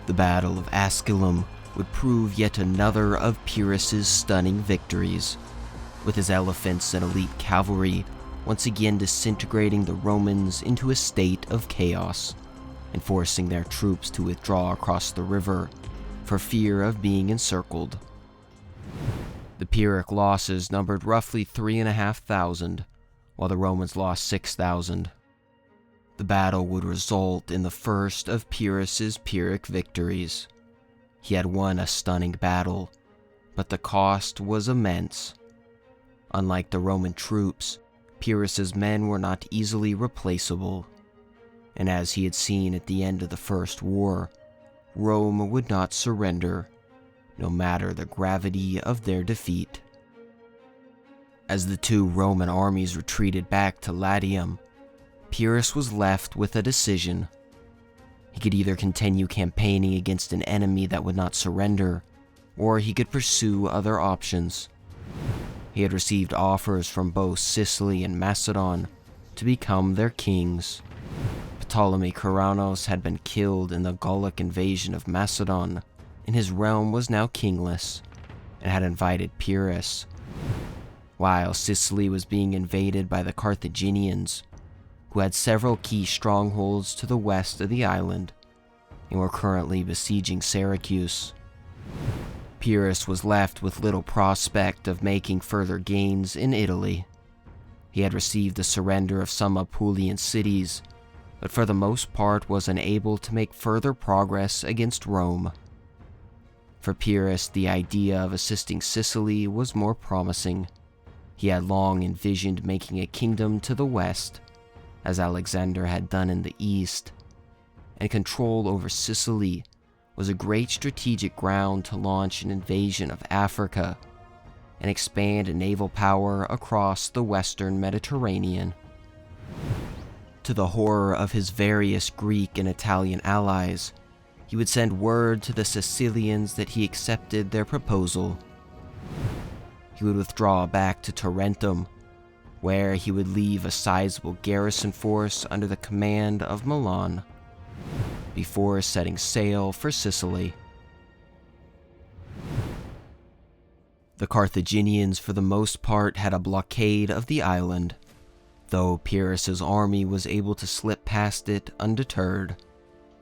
The Battle of Asculum would prove yet another of Pyrrhus's stunning victories, with his elephants and elite cavalry once again disintegrating the Romans into a state of chaos, and forcing their troops to withdraw across the river for fear of being encircled. The Pyrrhic losses numbered roughly 3,500, while the Romans lost 6,000. The battle would result in the first of Pyrrhus's Pyrrhic victories. He had won a stunning battle, but the cost was immense. Unlike the Roman troops, Pyrrhus's men were not easily replaceable, and as he had seen at the end of the First War, Rome would not surrender, no matter the gravity of their defeat. As the two Roman armies retreated back to Latium, Pyrrhus was left with a decision. He could either continue campaigning against an enemy that would not surrender, or he could pursue other options. He had received offers from both Sicily and Macedon to become their kings. Ptolemy Keranos had been killed in the Gallic invasion of Macedon, and his realm was now kingless, and had invited Pyrrhus. While Sicily was being invaded by the Carthaginians, who had several key strongholds to the west of the island, and were currently besieging Syracuse. Pyrrhus was left with little prospect of making further gains in Italy. He had received the surrender of some Apulian cities, but for the most part was unable to make further progress against Rome. For Pyrrhus, the idea of assisting Sicily was more promising. He had long envisioned making a kingdom to the west, as Alexander had done in the east, and control over Sicily was a great strategic ground to launch an invasion of Africa and expand naval power across the western Mediterranean. To the horror of his various Greek and Italian allies, he would send word to the Sicilians that he accepted their proposal. He would withdraw back to Tarentum, where he would leave a sizable garrison force under the command of Milan, before setting sail for Sicily. The Carthaginians for the most part had a blockade of the island, though Pyrrhus's army was able to slip past it undeterred.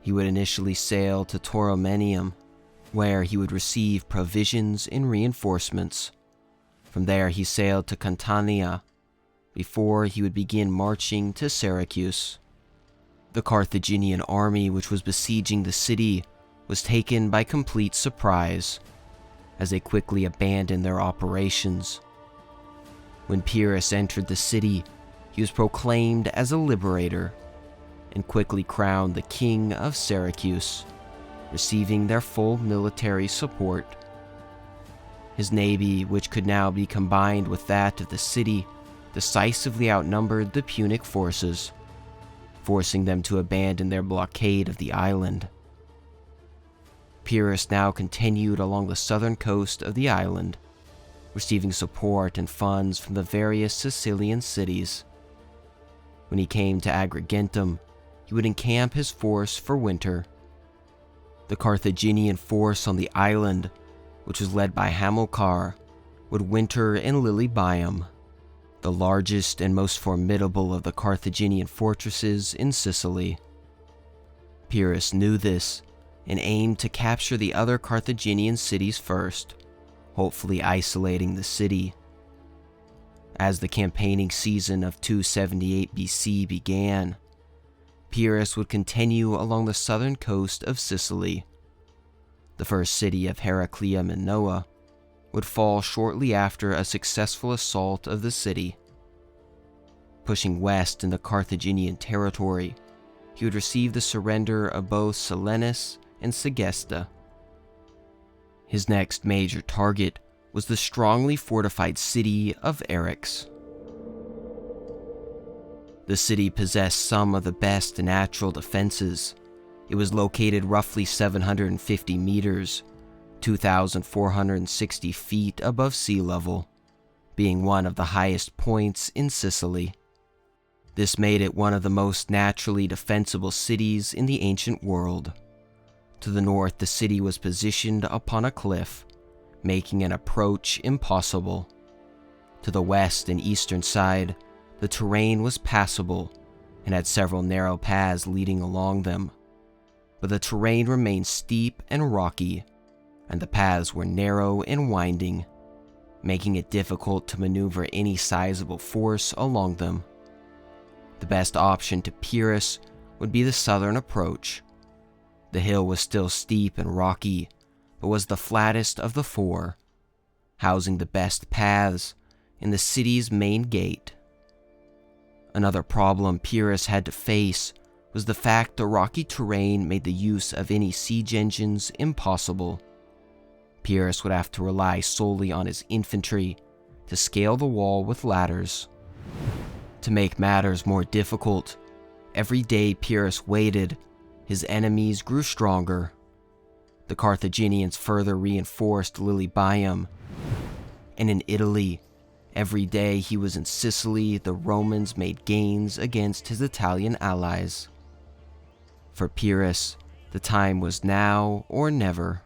He would initially sail to Tauromenium, where he would receive provisions and reinforcements. From there he sailed to Catania, before he would begin marching to Syracuse. The Carthaginian army which was besieging the city was taken by complete surprise, as they quickly abandoned their operations. When Pyrrhus entered the city, he was proclaimed as a liberator, and quickly crowned the king of Syracuse, receiving their full military support. His navy, which could now be combined with that of the city, decisively outnumbered the Punic forces, forcing them to abandon their blockade of the island. Pyrrhus now continued along the southern coast of the island, receiving support and funds from the various Sicilian cities. When he came to Agrigentum, he would encamp his force for winter. The Carthaginian force on the island, which was led by Hamilcar, would winter in Lilybaeum, the largest and most formidable of the Carthaginian fortresses in Sicily. Pyrrhus knew this and aimed to capture the other Carthaginian cities first, hopefully isolating the city. As the campaigning season of 278 BC began, Pyrrhus would continue along the southern coast of Sicily. The first city of Heraclea Minoa would fall shortly after a successful assault of the city. Pushing west in the Carthaginian territory, he would receive the surrender of both Selinus and Segesta. His next major target was the strongly fortified city of Eryx. The city possessed some of the best natural defenses. It was located roughly 750 meters, 2,460 feet above sea level, being one of the highest points in Sicily. This made it one of the most naturally defensible cities in the ancient world. To the north, the city was positioned upon a cliff, making an approach impossible. To the west and eastern side, the terrain was passable and had several narrow paths leading along them. But the terrain remained steep and rocky, and the paths were narrow and winding, making it difficult to maneuver any sizable force along them. The best option to Pyrrhus would be the southern approach. The hill was still steep and rocky, but was the flattest of the four, housing the best paths in the city's main gate. Another problem Pyrrhus had to face was the fact the rocky terrain made the use of any siege engines impossible. Pyrrhus would have to rely solely on his infantry to scale the wall with ladders. To make matters more difficult, every day Pyrrhus waited, his enemies grew stronger. The Carthaginians further reinforced Lilybaeum, and in Italy, every day he was in Sicily, the Romans made gains against his Italian allies. For Pyrrhus, the time was now or never.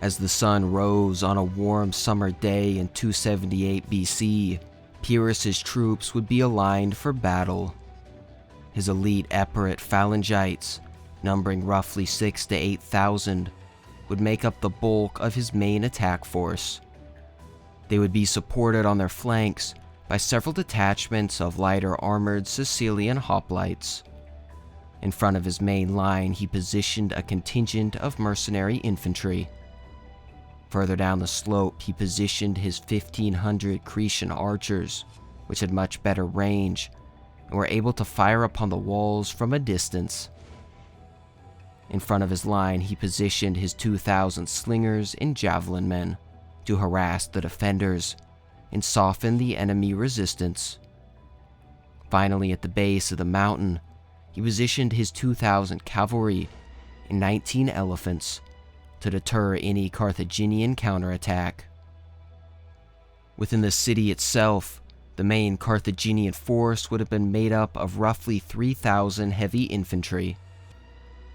As the sun rose on a warm summer day in 278 BC, Pyrrhus's troops would be aligned for battle. His elite Epirot phalangites, numbering roughly 6,000 to 8,000, would make up the bulk of his main attack force. They would be supported on their flanks by several detachments of lighter armored Sicilian hoplites. In front of his main line, he positioned a contingent of mercenary infantry. Further down the slope, he positioned his 1,500 Cretan archers, which had much better range and were able to fire upon the walls from a distance. In front of his line, he positioned his 2,000 slingers and javelin men to harass the defenders and soften the enemy resistance. Finally, at the base of the mountain, he positioned his 2,000 cavalry and 19 elephants to deter any Carthaginian counterattack. Within the city itself, the main Carthaginian force would have been made up of roughly 3,000 heavy infantry.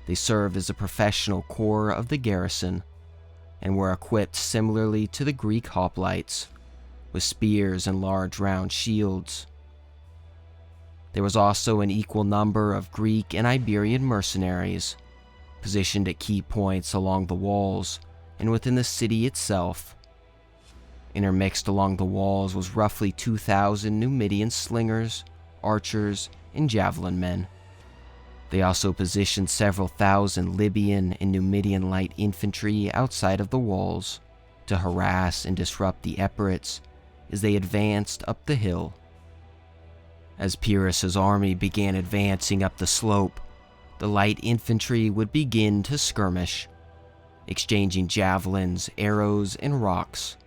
They served as a professional corps of the garrison, and were equipped similarly to the Greek hoplites, with spears and large round shields. There was also an equal number of Greek and Iberian mercenaries, positioned at key points along the walls and within the city itself. Intermixed along the walls was roughly 2,000 Numidian slingers, archers, and javelin men. They also positioned several thousand Libyan and Numidian light infantry outside of the walls to harass and disrupt the Epirots as they advanced up the hill. As Pyrrhus's army began advancing up the slope, the light infantry would begin to skirmish, exchanging javelins, arrows, and rocks.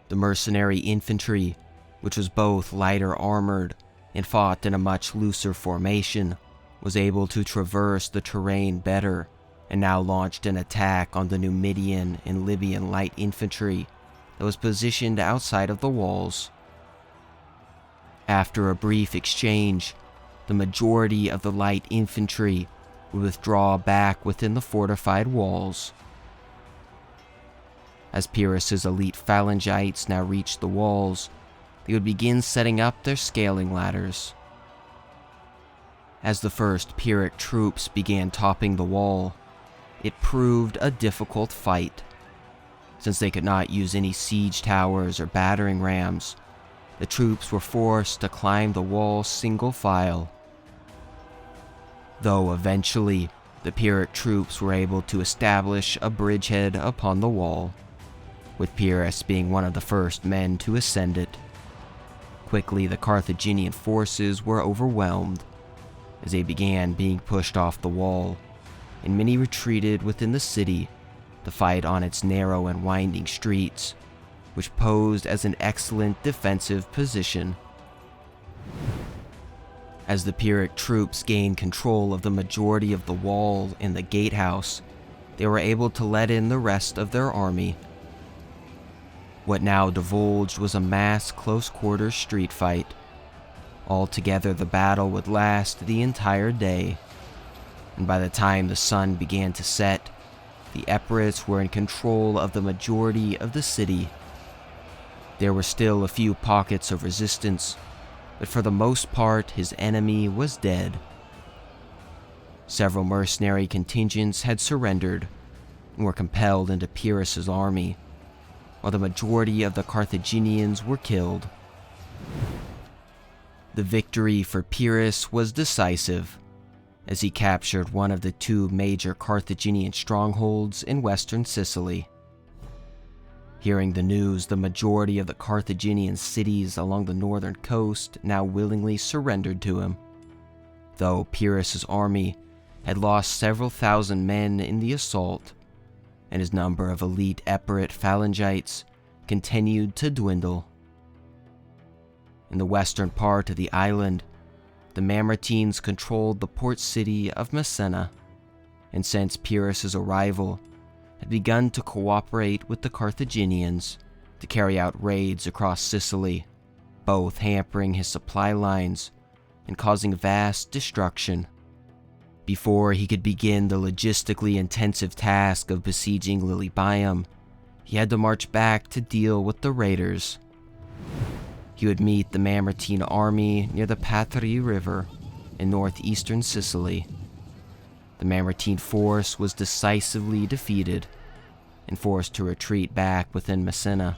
The mercenary infantry, which was both lighter armored and fought in a much looser formation, was able to traverse the terrain better and now launched an attack on the Numidian and Libyan light infantry that was positioned outside of the walls. After a brief exchange, the majority of the light infantry would withdraw back within the fortified walls. As Pyrrhus's elite phalangites now reached the walls, they would begin setting up their scaling ladders. As the first Pyrrhic troops began topping the wall, it proved a difficult fight. Since they could not use any siege towers or battering rams, the troops were forced to climb the wall single file. Though eventually, the Pyrrhic troops were able to establish a bridgehead upon the wall, with Pyrrhus being one of the first men to ascend it. Quickly, the Carthaginian forces were overwhelmed as they began being pushed off the wall, and many retreated within the city to fight on its narrow and winding streets, which posed as an excellent defensive position. As the Pyrrhic troops gained control of the majority of the wall and the gatehouse, they were able to let in the rest of their army. What now divulged was a mass close-quarters street fight. Altogether, the battle would last the entire day, and by the time the sun began to set, the Eryx were in control of the majority of the city. There were still a few pockets of resistance, but for the most part, his enemy was dead. Several mercenary contingents had surrendered and were compelled into Pyrrhus's army, while the majority of the Carthaginians were killed. The victory for Pyrrhus was decisive, as he captured one of the two major Carthaginian strongholds in western Sicily. Hearing the news, the majority of the Carthaginian cities along the northern coast now willingly surrendered to him, though Pyrrhus's army had lost several thousand men in the assault, and his number of elite Epirot phalangites continued to dwindle. In the western part of the island, the Mamertines controlled the port city of Messina, and since Pyrrhus's arrival, had begun to cooperate with the Carthaginians to carry out raids across Sicily, both hampering his supply lines and causing vast destruction. Before he could begin the logistically intensive task of besieging Lilybaeum, he had to march back to deal with the raiders. He would meet the Mamertine army near the Patri River in northeastern Sicily. The Mamertine force was decisively defeated and forced to retreat back within Messina.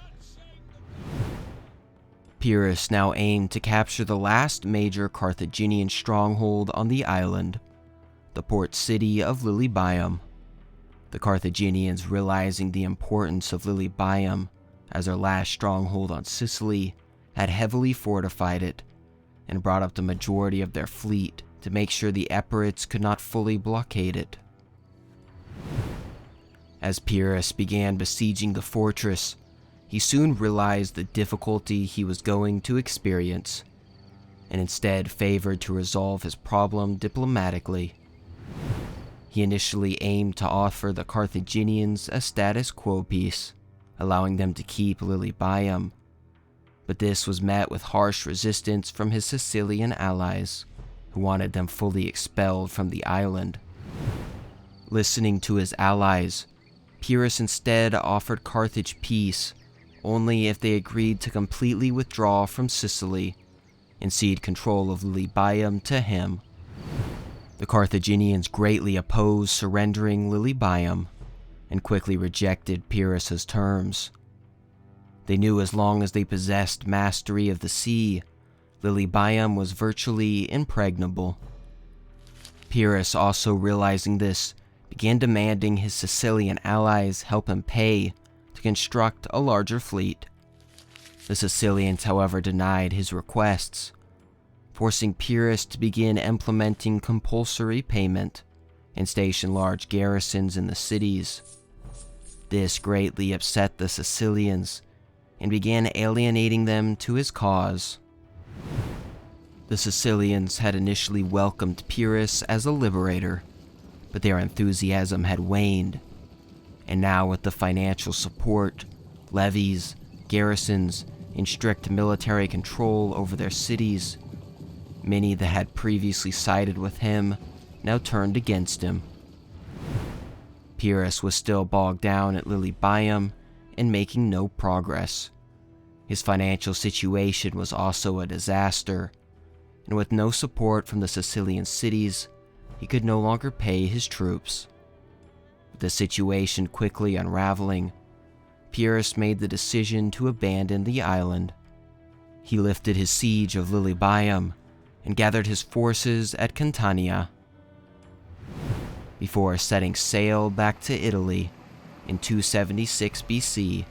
Pyrrhus now aimed to capture the last major Carthaginian stronghold on the island, the port city of Lilybaeum. The Carthaginians, realizing the importance of Lilybaeum as their last stronghold on Sicily, had heavily fortified it and brought up the majority of their fleet to make sure the Epirites could not fully blockade it. As Pyrrhus began besieging the fortress, he soon realized the difficulty he was going to experience, and instead favored to resolve his problem diplomatically. He initially aimed to offer the Carthaginians a status quo peace, allowing them to keep Lilybaeum, but this was met with harsh resistance from his Sicilian allies, who wanted them fully expelled from the island. Listening to his allies, Pyrrhus instead offered Carthage peace only if they agreed to completely withdraw from Sicily and cede control of Lilybaeum to him. The Carthaginians greatly opposed surrendering Lilybaeum and quickly rejected Pyrrhus's terms. They knew as long as they possessed mastery of the sea, Lilybaeum was virtually impregnable. Pyrrhus, also realizing this, began demanding his Sicilian allies help him pay to construct a larger fleet. The Sicilians, however, denied his requests, forcing Pyrrhus to begin implementing compulsory payment and station large garrisons in the cities. This greatly upset the Sicilians and began alienating them to his cause. The Sicilians had initially welcomed Pyrrhus as a liberator, but their enthusiasm had waned, and now with the financial support, levies, garrisons, and strict military control over their cities, many that had previously sided with him now turned against him. Pyrrhus was still bogged down at Lilybaeum and making no progress. His financial situation was also a disaster, and with no support from the Sicilian cities, he could no longer pay his troops. With the situation quickly unraveling, Pyrrhus made the decision to abandon the island. He lifted his siege of Lilybaeum and gathered his forces at Catania, before setting sail back to Italy in 276 BC